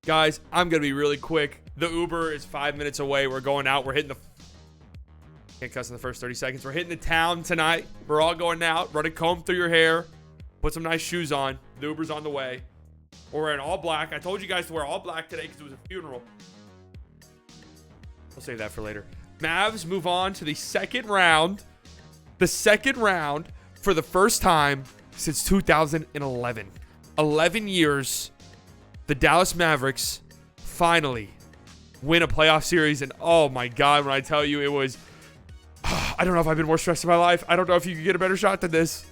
Guys, I'm going to be really quick. The Uber is 5 minutes away. We're going out. We're hitting the... Can't cuss in the first 30 seconds. We're hitting the town tonight. We're all going out. Run a comb through your hair. Put some nice shoes on. The Uber's on the way. We're wearing all black. I told you guys to wear all black today because it was a funeral. I'll save that for later. Mavs move on to the second round. The second round for the first time since 2011. 11 years. The Dallas Mavericks finally win a playoff series. And oh my God, when I tell you it was, I don't know if I've been more stressed in my life. I don't know if you could get a better shot than this.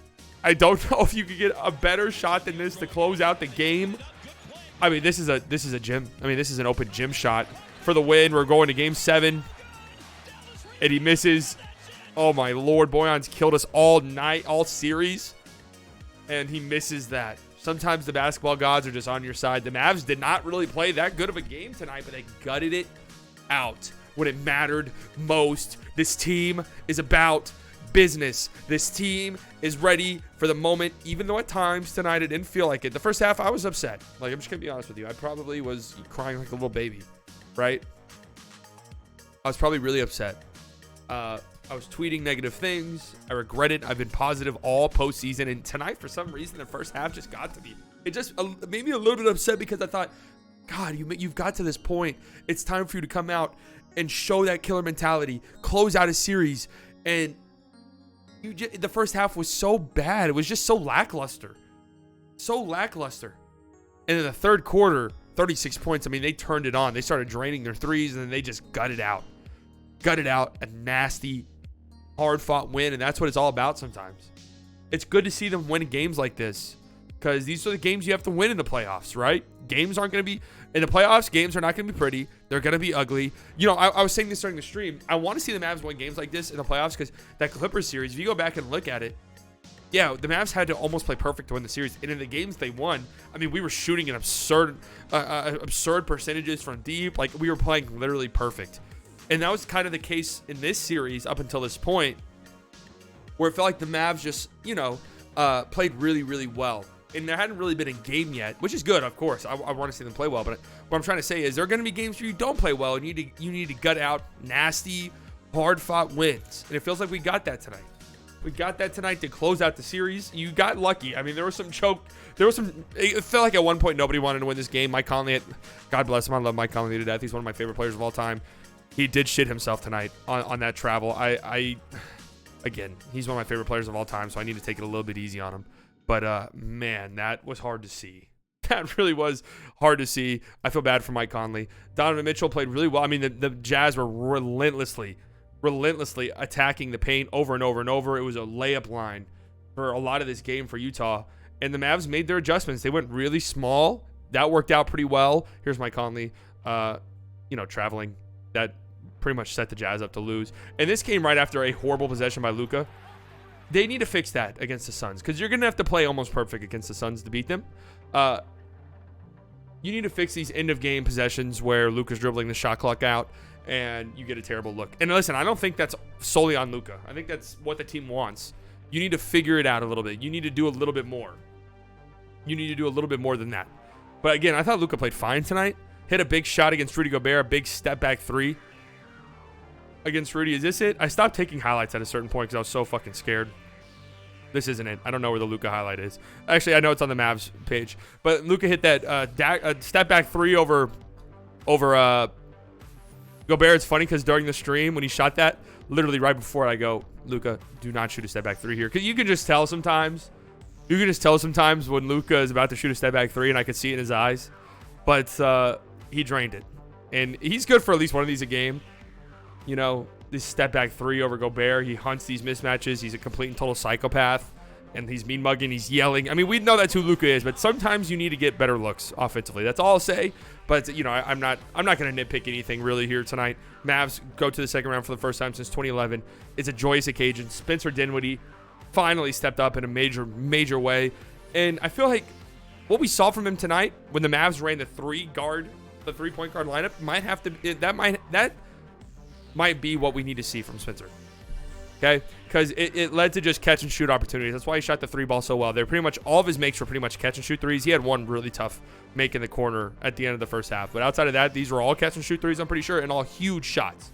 I don't know if you could get a better shot than this to close out the game. I mean, this is a gym. I mean, this is an open gym shot for the win. We're going to game 7. And he misses. Oh my Lord, Bojan's killed us all night, all series. And he misses that. Sometimes the basketball gods are just on your side. The Mavs did not really play that good of a game tonight, but they gutted it out when it mattered most. This team is about business. This team is ready for the moment, even though at times tonight it didn't feel like it. The first half, I was upset. Like, I'm just going to be honest with you. I probably was crying like a little baby, right? I was probably really upset. I was tweeting negative things. I regret it. I've been positive all postseason. And tonight, for some reason, the first half just got to me. It just made me a little bit upset because I thought, God, you've got to this point. It's time for you to come out and show that killer mentality. Close out a series. And the first half was so bad. It was just so lackluster. So lackluster. And in the third quarter, 36 points. I mean, they turned it on. They started draining their threes, and then they just gutted out. Gutted out a nasty, hard-fought win, and that's what it's all about sometimes. It's good to see them win games like this because these are the games you have to win in the playoffs, right? Games aren't going to be in the playoffs. Games are not going to be pretty. They're going to be ugly. You know, I was saying this during the stream. I want to see the Mavs win games like this in the playoffs because that Clippers series, if you go back and look at it, yeah, the Mavs had to almost play perfect to win the series. And in the games they won, I mean, we were shooting in absurd percentages from deep. Like, we were playing literally perfect. And that was kind of the case in this series up until this point, where it felt like the Mavs just, played really, really well. And there hadn't really been a game yet, which is good, of course. I want to see them play well. But what I'm trying to say is there are going to be games where you don't play well, and you need to gut out nasty, hard-fought wins. And it feels like we got that tonight. We got that tonight to close out the series. You got lucky. I mean, there was some choke. It felt like at one point nobody wanted to win this game. Mike Conley, God bless him. I love Mike Conley to death. He's one of my favorite players of all time. He did shit himself tonight on that travel. Again, he's one of my favorite players of all time, so I need to take it a little bit easy on him. But, man, that was hard to see. That really was hard to see. I feel bad for Mike Conley. Donovan Mitchell played really well. I mean, the Jazz were relentlessly attacking the paint over and over and over. It was a layup line for a lot of this game for Utah. And the Mavs made their adjustments. They went really small. That worked out pretty well. Here's Mike Conley, traveling. That pretty much set the Jazz up to lose. And this came right after a horrible possession by Luka. They need to fix that against the Suns because you're going to have to play almost perfect against the Suns to beat them. You need to fix these end-of-game possessions where Luka's dribbling the shot clock out and you get a terrible look. And listen, I don't think that's solely on Luka. I think that's what the team wants. You need to figure it out a little bit. You need to do a little bit more. You need to do a little bit more than that. But again, I thought Luka played fine tonight. Hit a big shot against Rudy Gobert, a big step-back 3 against Rudy. Is this it? I stopped taking highlights at a certain point because I was so fucking scared. This isn't it. I don't know where the Luka highlight is. Actually, I know it's on the Mavs page. But Luka hit that step-back 3 over Gobert. It's funny because during the stream, when he shot that, literally right before I go, Luka, do not shoot a step-back 3 here. Because you can just tell sometimes. You can just tell sometimes when Luka is about to shoot a step-back 3, and I could see it in his eyes. But he drained it. And he's good for at least one of these a game. You know, this step back 3 over Gobert. He hunts these mismatches. He's a complete and total psychopath. And he's mean mugging. He's yelling. I mean, we know that's who Luka is, but sometimes you need to get better looks offensively. That's all I'll say. But, I'm not going to nitpick anything really here tonight. Mavs go to the second round for the first time since 2011. It's a joyous occasion. Spencer Dinwiddie finally stepped up in a major, major way. And I feel like what we saw from him tonight when the Mavs ran the three-point guard lineup might be what we need to see from Spencer. Okay, because it led to just catch and shoot opportunities. That's why he shot the 3-ball so well. They're pretty much all of his makes were pretty much catch and shoot threes. He had one really tough make in the corner at the end of the first half, but outside of that, these were all catch and shoot threes. I'm pretty sure, and all huge shots.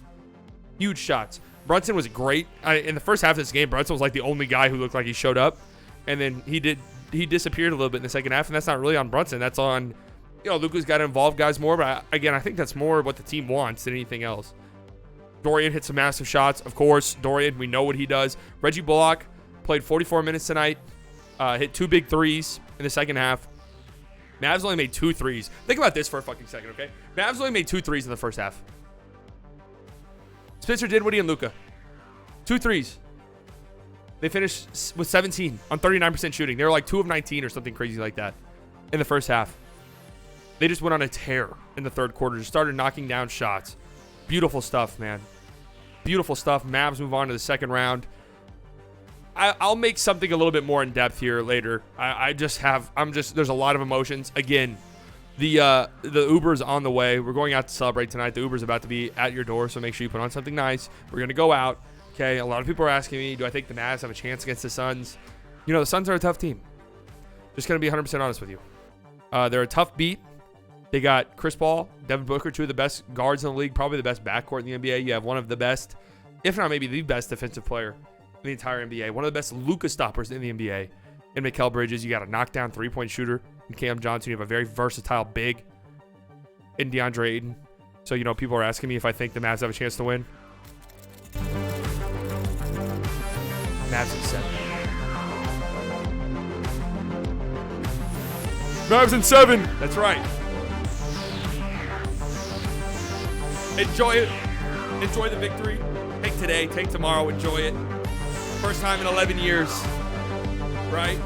Huge shots. Brunson was great in the first half of this game. Brunson was like the only guy who looked like he showed up, and then he disappeared a little bit in the second half, and that's not really on Brunson. That's on, Luka's got to involve guys more. But I think that's more what the team wants than anything else. Dorian hit some massive shots. Of course, Dorian, we know what he does. Reggie Bullock played 44 minutes tonight. Hit 2 big threes in the second half. Mavs only made 2 threes. Think about this for a fucking second, okay? Mavs only made 2 threes in the first half. Spencer Dinwiddie and Luka. 2 threes. They finished with 17 on 39% shooting. They were like 2 of 19 or something crazy like that in the first half. They just went on a tear in the third quarter. Just started knocking down shots. Beautiful stuff, man. Beautiful stuff. Mavs move on to the second round. I'll make something a little bit more in depth here later. There's a lot of emotions. Again, the Uber's on the way. We're going out to celebrate tonight. The Uber's about to be at your door, so make sure you put on something nice. We're going to go out. Okay, a lot of people are asking me, do I think the Mavs have a chance against the Suns? The Suns are a tough team. Just going to be 100% honest with you. They're a tough beat. They got Chris Paul, Devin Booker, 2 of the best guards in the league, probably the best backcourt in the NBA. You have one of the best, if not maybe the best defensive player in the entire NBA. One of the best Luka stoppers in the NBA in Mikal Bridges. You got a knockdown 3-point shooter in Cam Johnson. You have a very versatile big in DeAndre Ayton. So, people are asking me if I think the Mavs have a chance to win. Mavs in 7. Mavs in 7. That's right. Enjoy it. Enjoy the victory. Take today. Take tomorrow. Enjoy it. First time in 11 years. Right?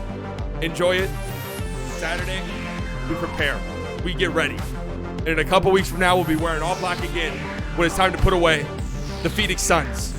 Enjoy it. Saturday, we prepare. We get ready. And in a couple weeks from now, we'll be wearing all black again when it's time to put away the Phoenix Suns.